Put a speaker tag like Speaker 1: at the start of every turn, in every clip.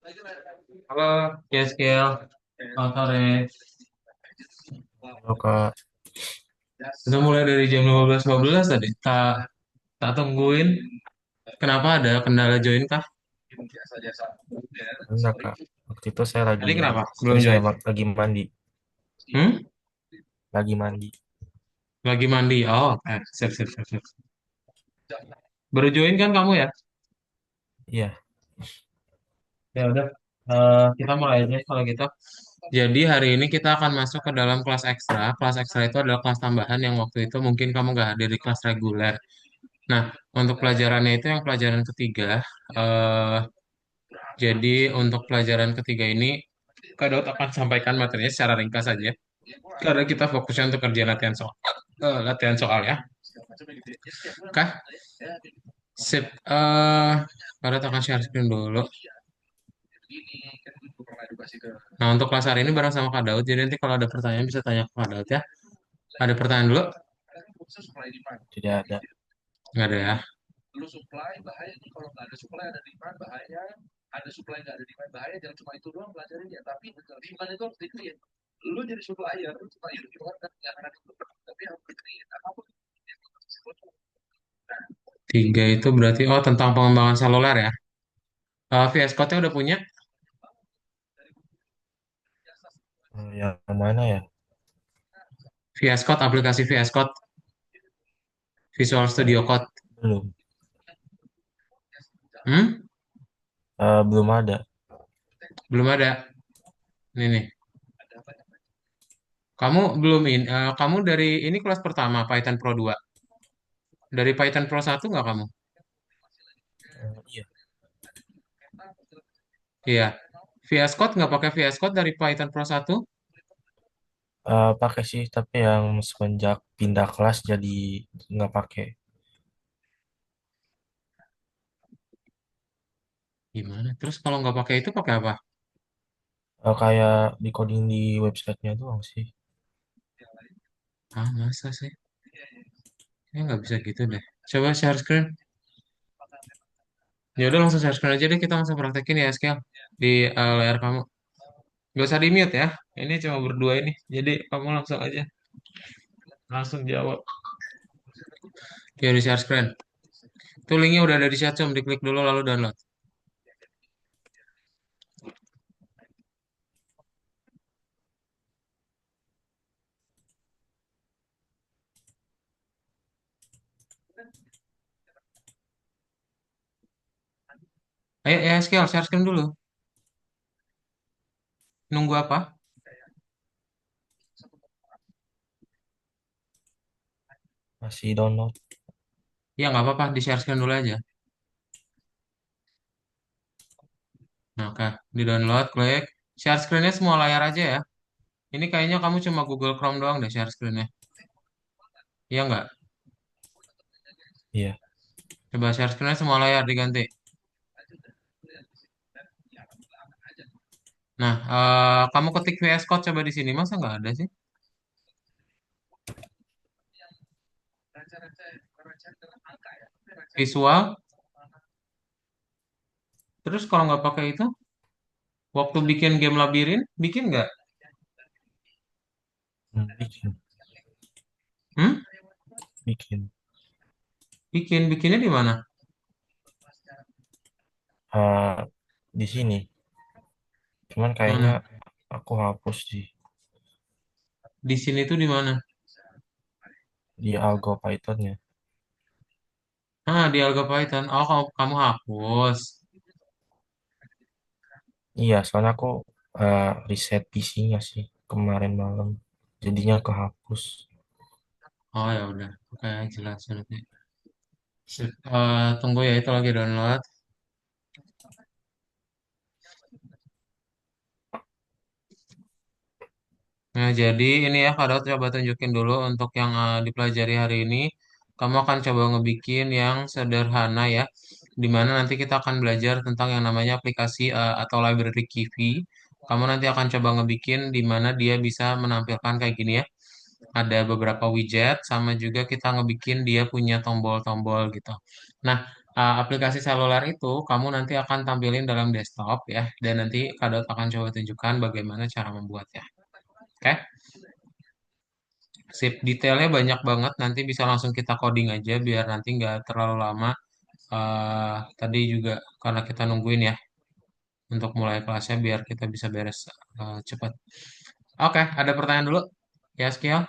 Speaker 1: Halo, Yeskel. Selamat sore.
Speaker 2: Halo Kak,
Speaker 1: Kita mulai dari jam 15.15 tadi. Tak tungguin. Kenapa ada kendala join kah?
Speaker 2: enggak Kak. Waktu itu saya
Speaker 1: Tadi
Speaker 2: lagi
Speaker 1: kenapa? Belum
Speaker 2: ini ya,
Speaker 1: join.
Speaker 2: lagi mandi,
Speaker 1: Hmm?
Speaker 2: lagi mandi.
Speaker 1: Lagi mandi. Oh, sip, sip, sip, sip. Baru join kan kamu ya?
Speaker 2: Iya,
Speaker 1: Ya udah. Kita mulai aja kalau gitu. Jadi hari ini kita akan masuk ke dalam kelas ekstra. Kelas ekstra itu adalah kelas tambahan yang waktu itu mungkin kamu nggak hadir di kelas reguler. Nah, untuk pelajarannya itu yang pelajaran ketiga. eh jadi untuk pelajaran ketiga ini, Kak Daud akan sampaikan materinya secara ringkas saja. Karena kita fokusnya untuk kerja latihan soal. Latihan soal ya. Kak, sip. Kak Daud akan share screen dulu. Nah, untuk kelas hari ini bareng sama Kak Daud. Jadi nanti kalau ada pertanyaan bisa tanya ke Kak Daud ya. Ada pertanyaan dulu?
Speaker 2: tidak ada.
Speaker 1: Nggak ada ya. Tiga itu berarti, oh tentang pengembangan seluler ya. VS Code-nya udah punya?
Speaker 2: Yang mana ya?
Speaker 1: VS Code, aplikasi VS Code, Visual
Speaker 2: Eh,
Speaker 1: Studio Code.
Speaker 2: belum,
Speaker 1: Hmm?
Speaker 2: belum ada.
Speaker 1: Belum ada. Ini nih. Kamu belum in, kamu dari ini kelas pertama Python Pro 2. Dari Python Pro 1 nggak kamu?
Speaker 2: Iya,
Speaker 1: Iya. VS Code nggak pakai VS Code dari Python Pro 1?
Speaker 2: pakai sih, tapi yang semenjak pindah kelas jadi nggak pakai.
Speaker 1: Gimana? Terus kalau nggak pakai itu pakai apa?
Speaker 2: Kayak di coding di websitenya doang sih.
Speaker 1: Ah, masa sih? Ya nggak bisa gitu deh. Coba share screen. Ya udah langsung share screen aja deh, kita langsung praktekin ya, Skel. Di layar kamu. Gak usah di mute ya. Ini cuma berdua ini. Jadi kamu langsung aja. Langsung jawab. Oke, di share screen. Tuh linknya udah ada di chat room. Diklik dulu lalu download. Ayo ya, Skel, share screen dulu. Nunggu apa?
Speaker 2: Masih download.
Speaker 1: Ya nggak apa-apa, di share screen dulu aja. Nah, oke. Di download, klik. Share screen-nya semua layar aja ya. Ini kayaknya kamu cuma Google Chrome doang deh share screen-nya. Iya nggak?
Speaker 2: Iya,
Speaker 1: Coba share screen-nya semua layar diganti. Nah, kamu ketik VS Code coba di sini. Masa nggak ada sih? Visual. Terus kalau nggak pakai itu, waktu bikin game labirin, bikin nggak?
Speaker 2: bikin,
Speaker 1: Hmm?
Speaker 2: bikin.
Speaker 1: Bikinnya di mana?
Speaker 2: Eh, di sini, cuman kayaknya
Speaker 1: Mana?
Speaker 2: aku hapus sih
Speaker 1: Di sini tuh di mana?
Speaker 2: di Algo Pythonnya.
Speaker 1: Ah, di Alga Python. Oh, kamu hapus.
Speaker 2: Iya, soalnya aku reset PC-nya sih kemarin malam. Jadinya kehapus.
Speaker 1: Oh ya udah. Oke, jelas nanti. Sip. Tunggu ya, itu lagi download. Nah, jadi ini ya, Kak Daud coba tunjukin dulu untuk yang dipelajari hari ini. Kamu akan coba ngebikin yang sederhana ya, di mana nanti kita akan belajar tentang yang namanya aplikasi atau library Kivi. Kamu nanti akan coba ngebikin di mana dia bisa menampilkan kayak gini ya. Ada beberapa widget, sama juga kita ngebikin dia punya tombol-tombol gitu. Nah, aplikasi seluler itu kamu nanti akan tampilin dalam desktop ya, dan nanti Kadot akan coba tunjukkan bagaimana cara membuatnya. Oke, sip. Detailnya banyak banget, nanti bisa langsung kita coding aja biar nanti nggak terlalu lama. Tadi juga karena kita nungguin ya untuk mulai kelasnya biar kita bisa beres cepat. Oke, ada pertanyaan dulu? Ya, Skill?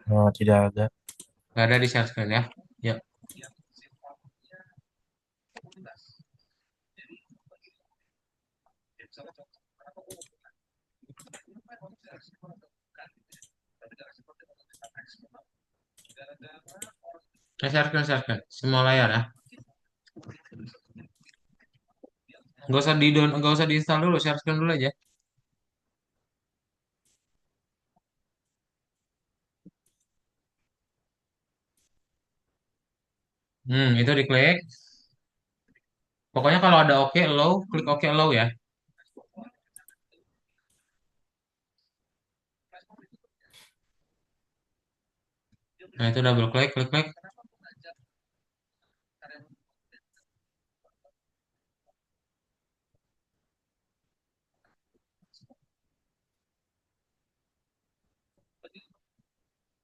Speaker 2: Tidak ada.
Speaker 1: Nggak ada di share screen ya? Ya. Share screen. Semua layar ya. Nggak usah diinstal dulu, share screen dulu aja. Itu diklik. Pokoknya kalau ada oke low, klik oke low ya. Nah, itu double klik, klik, klik.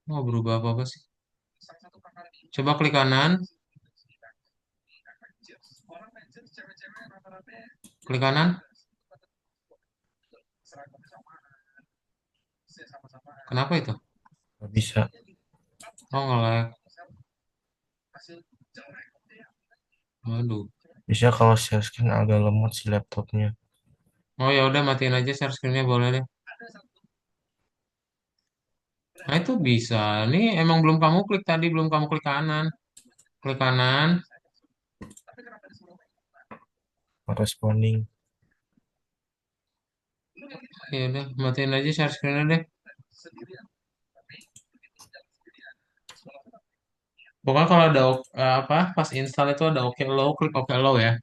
Speaker 1: Oh, berubah apa-apa sih? Coba klik kanan, klik kanan. Kenapa itu?
Speaker 2: Nggak bisa.
Speaker 1: Oh, nge-lag. Waduh.
Speaker 2: Bisa kalau share screen agak lemot si laptopnya.
Speaker 1: Oh, ya udah matiin aja share screen-nya boleh deh. Nah, itu bisa. Ini emang belum kamu klik tadi, belum kamu klik kanan. Klik kanan.
Speaker 2: Corresponding.
Speaker 1: Ya udah, matiin aja share screen-nya deh. Pokoknya kalau ada apa, pas install itu ada oke low, klik oke low ya.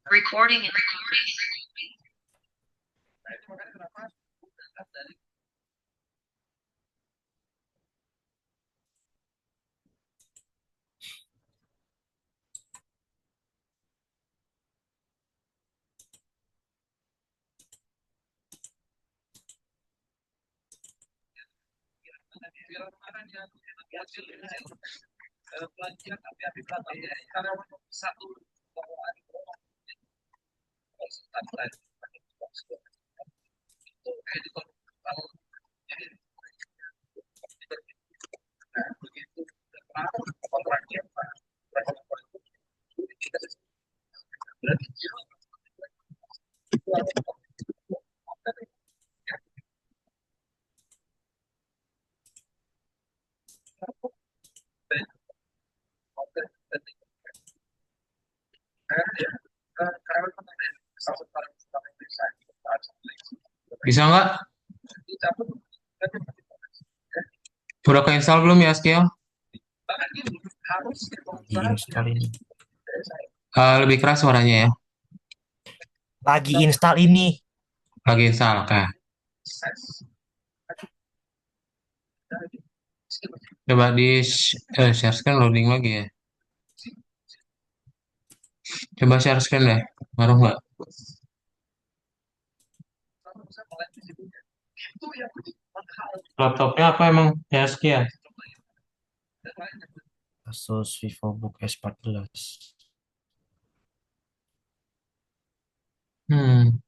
Speaker 3: Recording.
Speaker 1: Bisa nggak? Udah keinstall belum ya, Skill?
Speaker 2: Lagi install ini.
Speaker 1: Lebih keras suaranya ya.
Speaker 2: Lagi install ini.
Speaker 1: Lagi install, oke. Coba di share screen loading lagi ya. Coba share screen deh. Baru nggak? Laptopnya apa emang? Ya, sekian.
Speaker 2: Asus VivoBook S14.
Speaker 1: Hmm.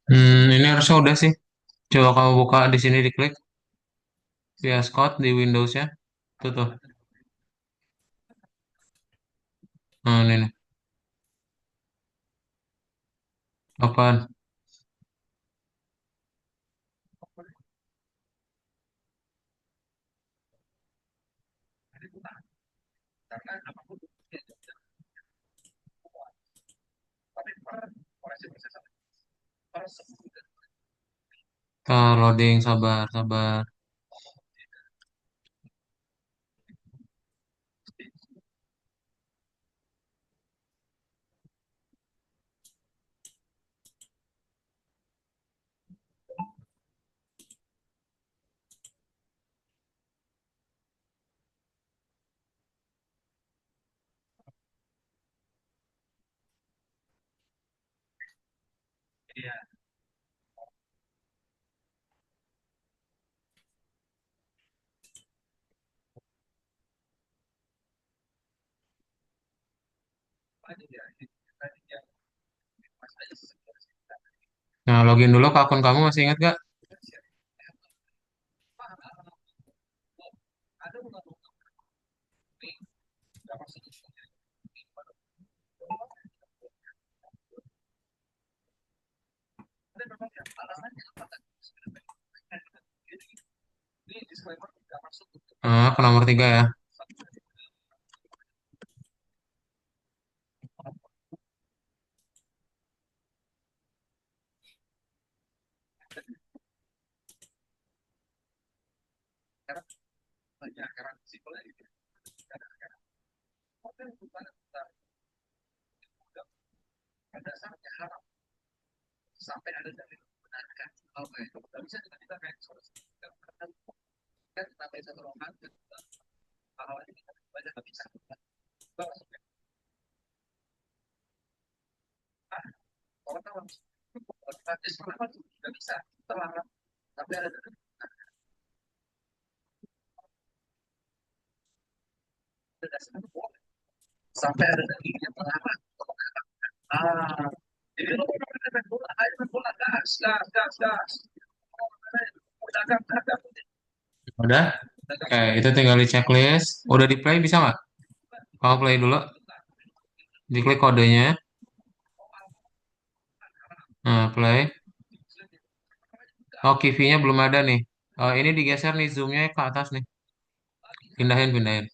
Speaker 1: Ini harusnya udah sih. Coba kamu buka di sini diklik via Code di Windows-nya. Tuh tuh. Nah, ini nih. Apaan? Loading, sabar, sabar. Nah, login dulu ke akun kamu masih ingat gak? Ke nomor 3 ya. Udah? Oke, itu tinggal di checklist. Udah di play bisa nggak? Kamu play dulu. Diklik kodenya. Nah, play. Oh, TV-nya belum ada nih. Ini digeser nih zoomnya ke atas nih. Pindahin, pindahin.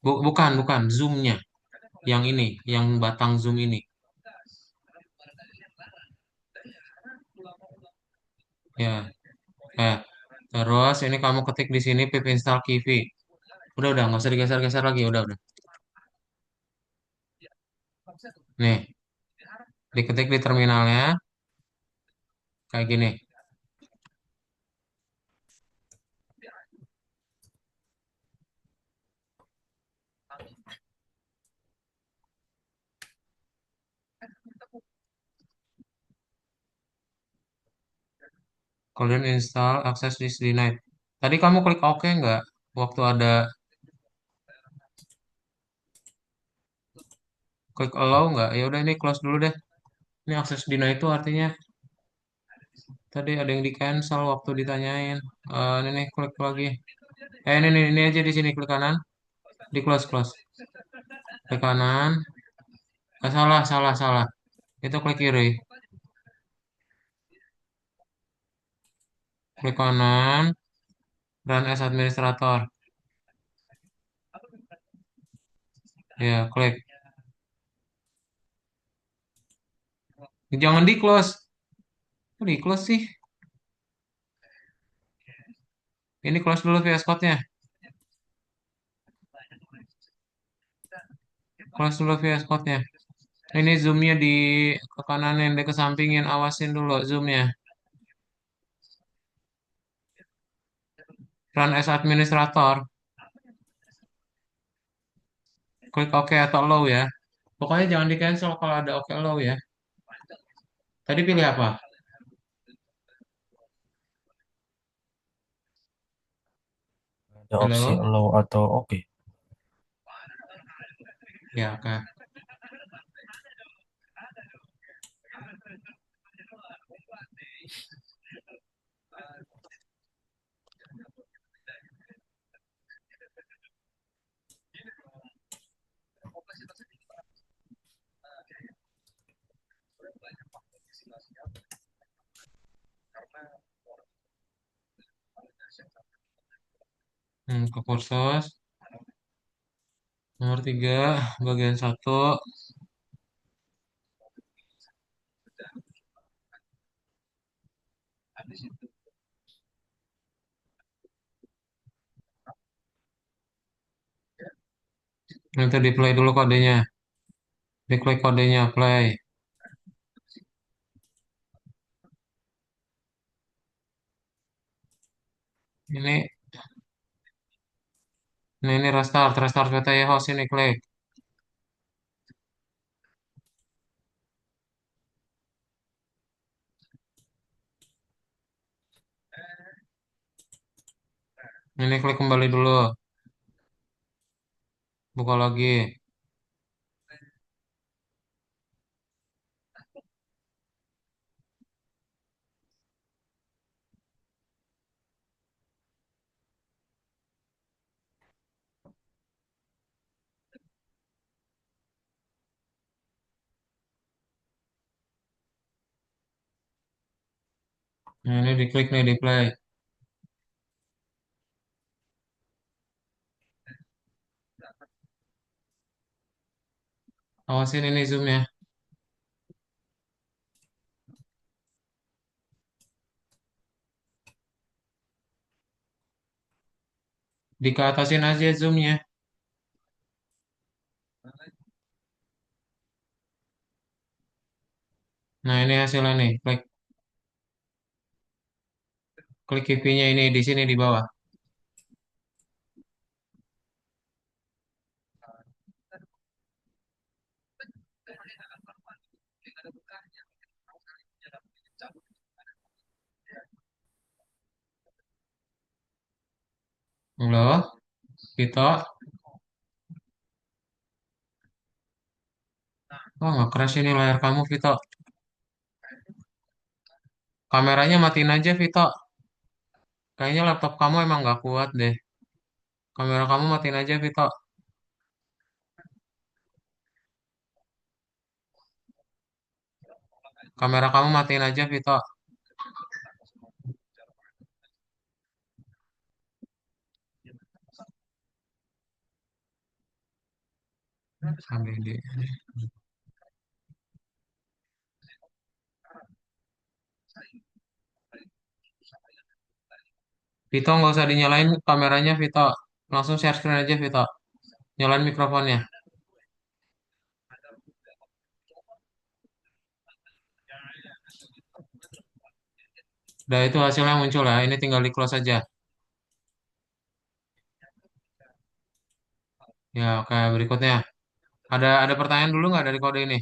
Speaker 1: Bukan, bukan. Zoomnya. Yang ini. Yang batang zoom ini. Ya. Terus ini kamu ketik di sini pip install Kivi. Udah, nggak usah digeser-geser lagi. Udah. Nih, diketik di terminalnya. Kayak gini. Kemudian install access disk denied. Tadi kamu klik oke nggak? Waktu ada klik allow nggak? Ya udah ini close dulu deh. Ini akses deny itu artinya tadi ada yang di cancel waktu ditanyain. Ini nih klik lagi. Ini aja di sini klik kanan, di close close. Klik kanan. Salah salah salah. Itu klik kiri. Klik kanan. Run as administrator. Ya klik. Jangan di close. Kok di close sih? Ini close dulu VS Code-nya. Close dulu VS Code-nya. Ini zoomnya di ke kananin, di kesampingin. Awasin dulu zoomnya. Run as administrator. Klik OK atau allow ya. Pokoknya jangan di cancel kalau ada OK allow ya. Tadi pilih apa?
Speaker 2: Ada opsi
Speaker 1: Halo?
Speaker 2: allow atau oke.
Speaker 1: Ya, oke. Ke kursus. Nomor 3, bagian satu. Nanti di play dulu kodenya. Diklik kodenya, play. Ini, ini restart, restart PTY host ini klik. Ini klik kembali dulu. Buka lagi. Nah, ini diklik nih, di play. Awasin ini zoomnya. Dikeatasin aja zoomnya. Nah, ini hasilnya nih. Klik, klik IP-nya ini di sini di bawah. Halo, Vito. Oh, nggak crash ini layar kamu, Vito. Kameranya matiin aja, Vito. Kayaknya laptop kamu emang nggak kuat deh. Kamera kamu matiin aja, Vito. Kamera kamu matiin aja, Vito. Sambil di... Vito nggak usah dinyalain kameranya, Vito. Langsung share screen aja, Vito. Nyalain mikrofonnya. Udah itu hasilnya muncul ya. Ini tinggal di close aja. Ya, oke. Berikutnya. Ada pertanyaan dulu nggak dari kode ini?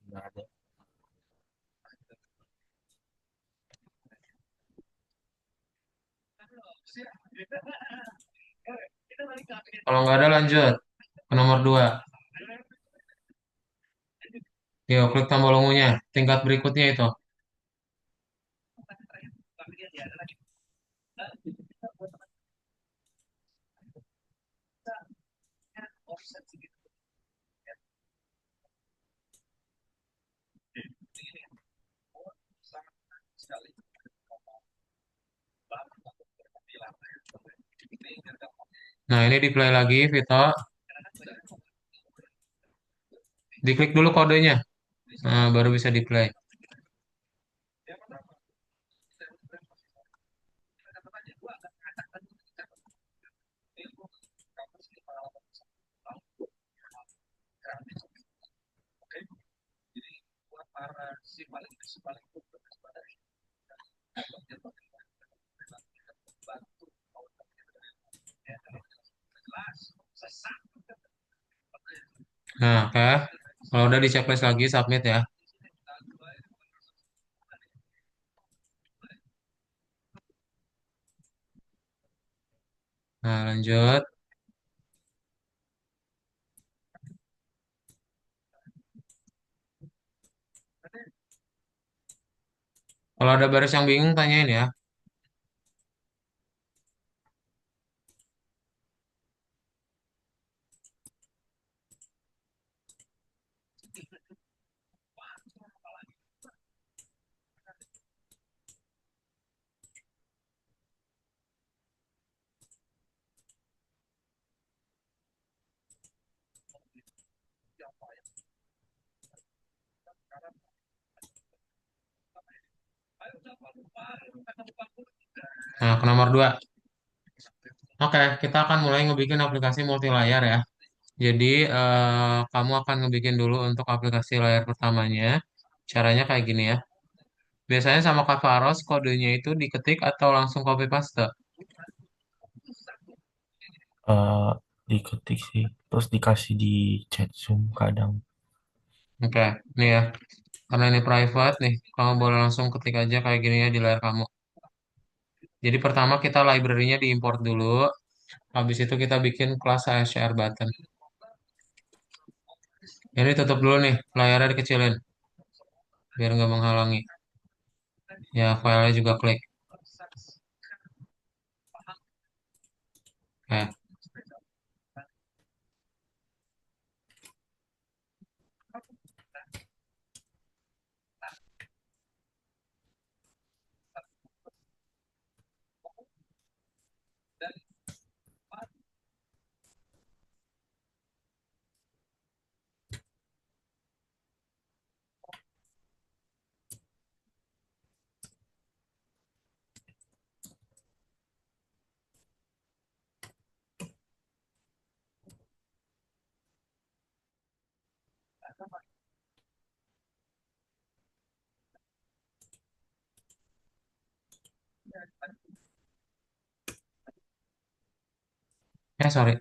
Speaker 2: Nggak ada.
Speaker 1: Kalau nggak ada lanjut ke nomor 2. Yuk, klik tombol ungunya. Tingkat berikutnya itu. Nah, ini di play lagi, Vito. Diklik dulu kodenya. Nah, baru bisa di play. Nah, oke. Kalau udah di checklist lagi, submit ya. Nah, lanjut. Kalau ada baris yang bingung, tanyain ya. Nah, ke nomor 2. Oke, kita akan mulai ngebikin aplikasi multi layar ya. Jadi, kamu akan ngebikin dulu untuk aplikasi layar pertamanya. Caranya kayak gini ya. Biasanya sama Kavaros, kodenya itu diketik atau langsung copy paste.
Speaker 2: Eh, Diketik sih, terus dikasih di chat Zoom kadang.
Speaker 1: Oke, nih ya. Karena ini private nih, kamu boleh langsung ketik aja kayak gini ya di layar kamu. Jadi pertama kita library-nya diimport dulu. Habis itu kita bikin kelas ASCR button. Ini tutup dulu nih, layarnya dikecilin. Biar nggak menghalangi. Ya, filenya juga klik. Oke. Sorry.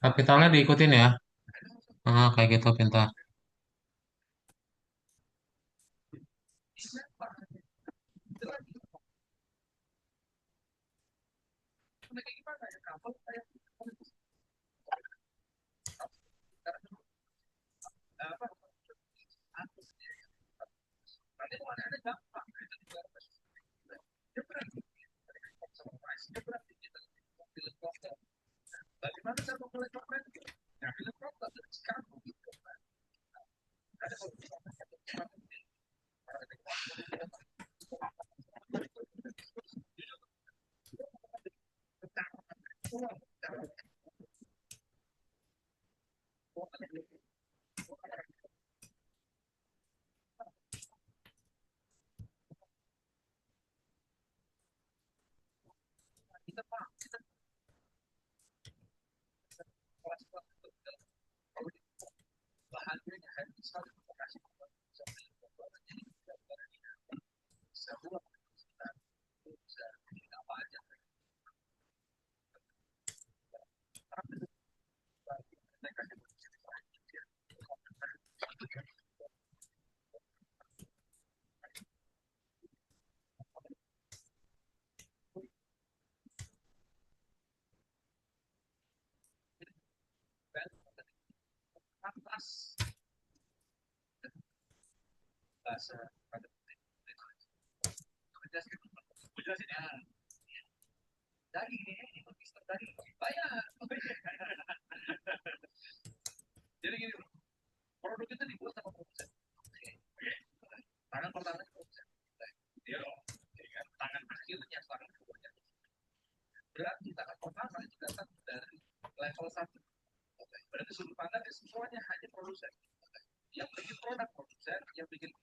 Speaker 1: Kapitalnya diikutin ya. Kayak gitu pintar.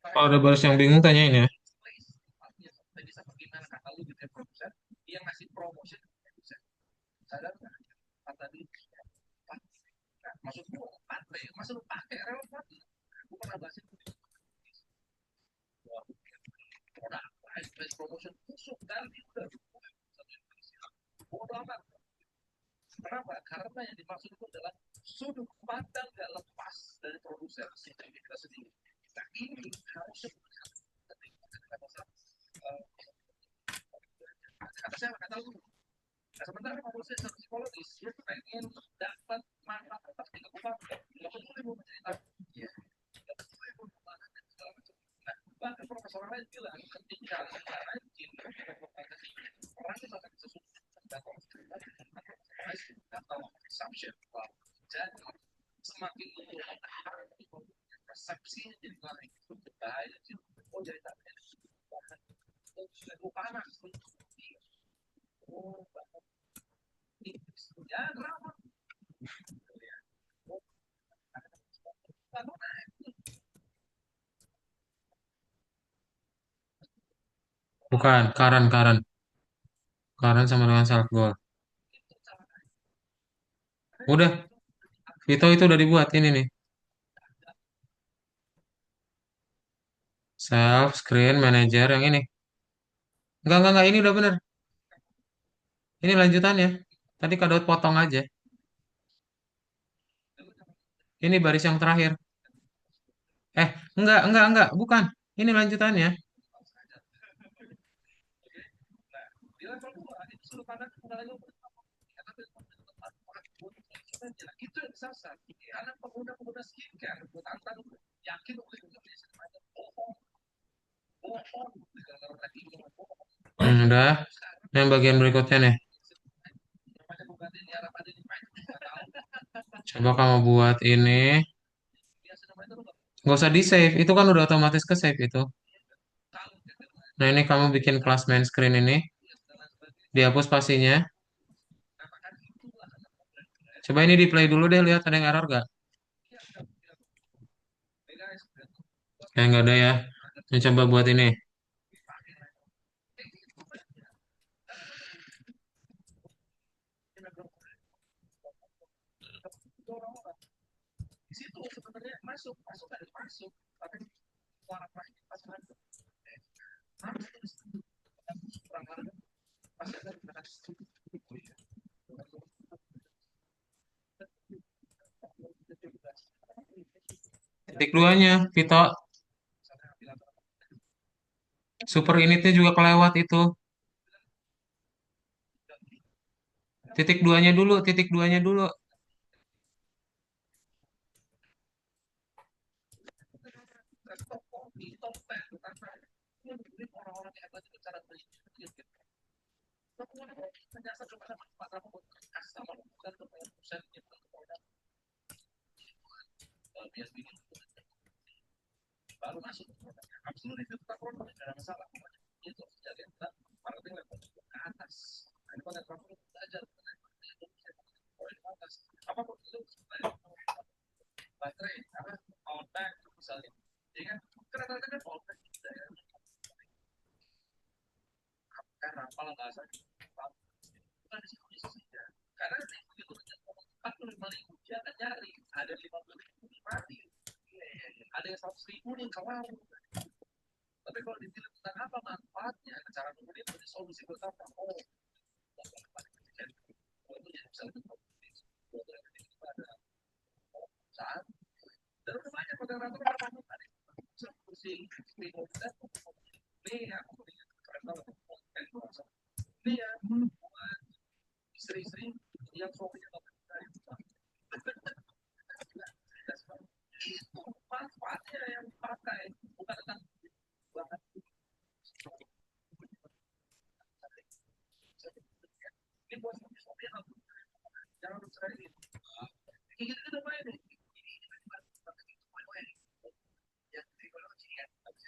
Speaker 1: Kalau ada baris yang bingung tanyain ya. Bukan, Karan, Karan. Karan sama dengan self goal. Udah, itu udah dibuat ini nih. Self screen manager yang ini. Enggak, ini udah bener. Ini lanjutannya. Tadi Kak potong aja. Ini baris yang terakhir. Enggak, bukan. Ini lanjutannya. Udah. Yang bagian berikutnya nih. Coba kamu buat ini. Nggak usah di save. Itu kan udah otomatis ke save itu. Nah ini kamu bikin kelas main screen ini. Dihapus spasinya. Coba ini di play dulu deh. Lihat ada yang error gak? Kayak nggak ada ya. Ini coba buat ini. Titik duanya, Vito. Super initnya juga kelewat itu. Titik duanya dulu.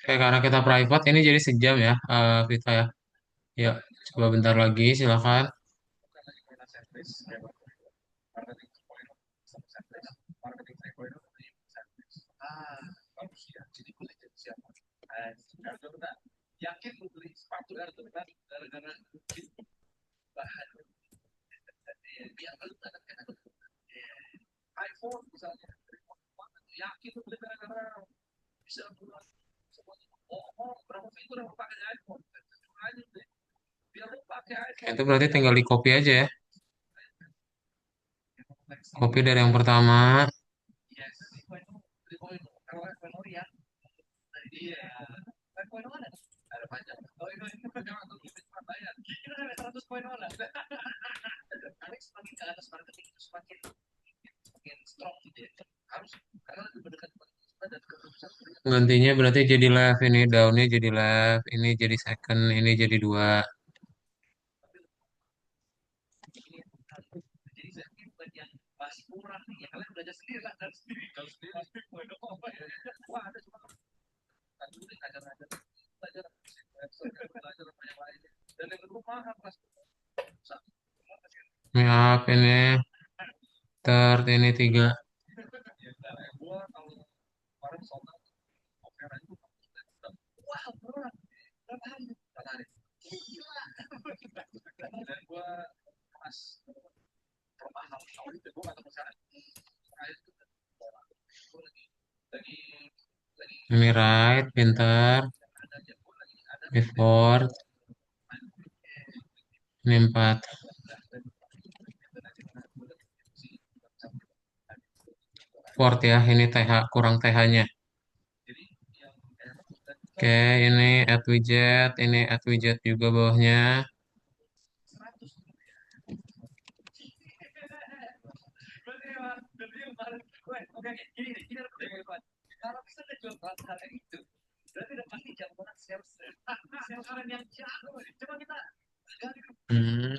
Speaker 1: Oke, karena kita private ini jadi sejam ya, Vita ya. Ya, coba bentar lagi, silakan. Oke, itu berarti tinggal di copy aja ya. Copy dari yang pertama. Gantinya berarti jadi left, ini downnya jadi left, ini jadi second, ini jadi dua. Ini up, ini third, ini tiga. Ini right, pintar. Ini fourth, ini empat. Fourth ya, ini TH, kurang TH-nya. Oke, ini add widget, ini add widget juga bawahnya.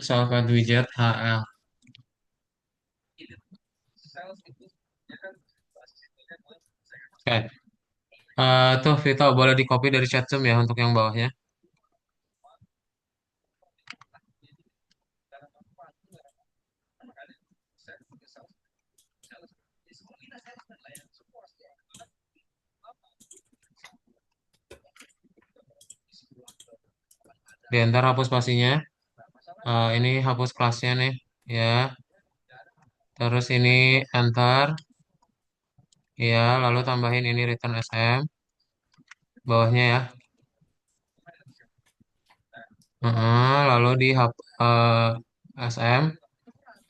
Speaker 1: Solve add widget HL. Oke, tuh Vito boleh di copy dari chat Zoom ya untuk yang bawahnya. Di enter hapus spasinya. Ini hapus kelasnya nih, ya. Terus ini enter, ya. Lalu tambahin ini return SM bawahnya ya. Lalu di SM,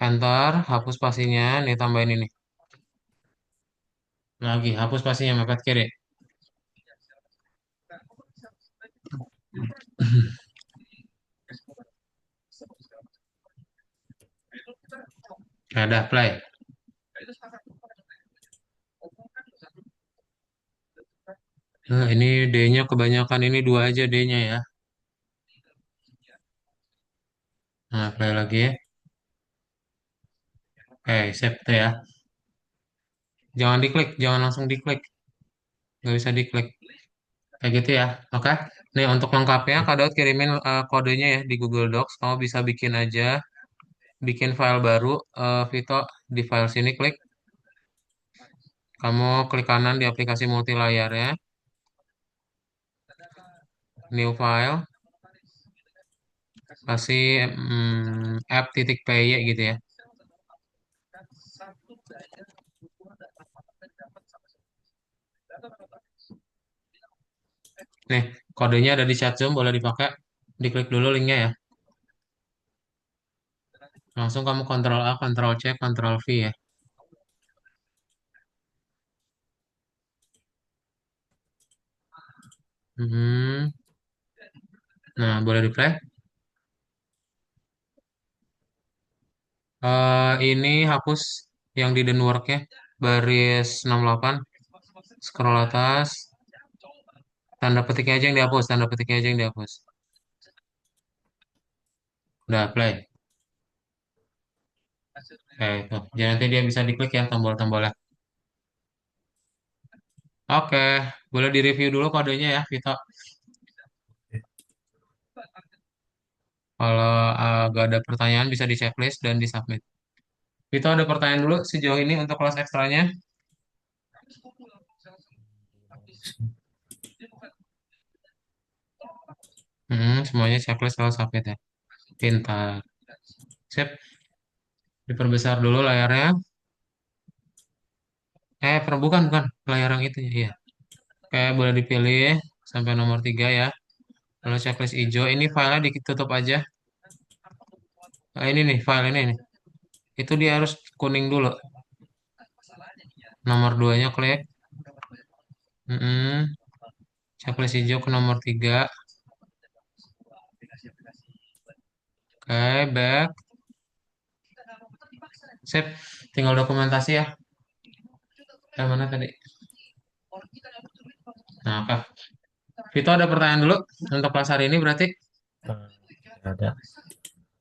Speaker 1: enter, hapus spasinya, nih tambahin ini. Lagi hapus spasinya mepet kiri. Ada play. Nah, ini D-nya kebanyakan, ini dua aja D-nya ya. Nah, play lagi ya. Save tuh ya. Jangan diklik, jangan langsung diklik. Nggak bisa diklik. Kayak gitu ya. Oke. Nih, untuk lengkapnya, Kak Daud kirimin kodenya ya di Google Docs. Kamu bisa bikin aja, bikin file baru. Vito, di file sini klik. Kamu klik kanan di aplikasi multi layar ya. New file. Kasih app.py gitu ya. Nih, kodenya ada di chat Zoom, boleh dipakai. Diklik dulu linknya ya. Langsung kamu Ctrl A, Ctrl C, Ctrl V ya. Mhm. Nah, boleh di play. Ini hapus yang di work ya, baris 68. Scroll atas, tanda petiknya aja yang dihapus, tanda petiknya aja yang dihapus. Udah, play. Kayak itu. Jadi nanti dia bisa diklik ya tombol-tombolnya. Oke, boleh direview dulu kodenya ya, Vito. Kalau gak ada pertanyaan bisa di checklist dan di submit. Vito ada pertanyaan dulu sejauh ini untuk kelas ekstranya? Semuanya checklist kalau submit ya. Pintar. Sip, diperbesar dulu layarnya. Bukan, bukan. Layar yang itu ya. Iya. Oke, boleh dipilih sampai nomor 3 ya. Kalau checklist hijau, ini filenya ditutup aja. Ini nih, file ini nih. Itu dia harus kuning dulu. Nomor 2-nya klik. Mm-mm. Checklist hijau ke nomor 3. Oke, back. Sip, tinggal dokumentasi ya. Mana tadi? Nah, oke. Vito ada pertanyaan dulu untuk kelas hari ini berarti.
Speaker 2: Eh, Nggak ada.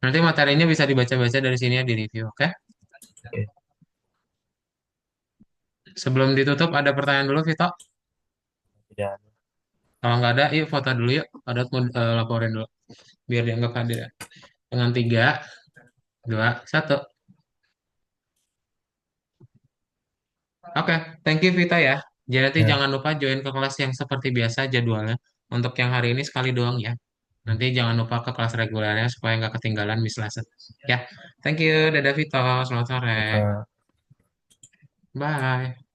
Speaker 1: Nanti materinya bisa dibaca-baca dari sini ya di review, oke?
Speaker 2: Oke,
Speaker 1: Sebelum ditutup ada pertanyaan dulu, Vito.
Speaker 2: tidak ada.
Speaker 1: Kalau nggak ada, yuk foto dulu yuk. Ada mau laporin dulu, biar dianggap hadir ya. Dengan 3, 2, 1. Oke, thank you Vita ya. Jadi nanti
Speaker 2: Ya,
Speaker 1: jangan lupa join ke kelas yang seperti biasa jadwalnya. Untuk yang hari ini sekali doang ya. Nanti jangan lupa ke kelas regulernya supaya nggak ketinggalan Miss Lesson. Ya, thank you. Dadah Vito. Selamat sore.
Speaker 2: Kak.
Speaker 1: Bye.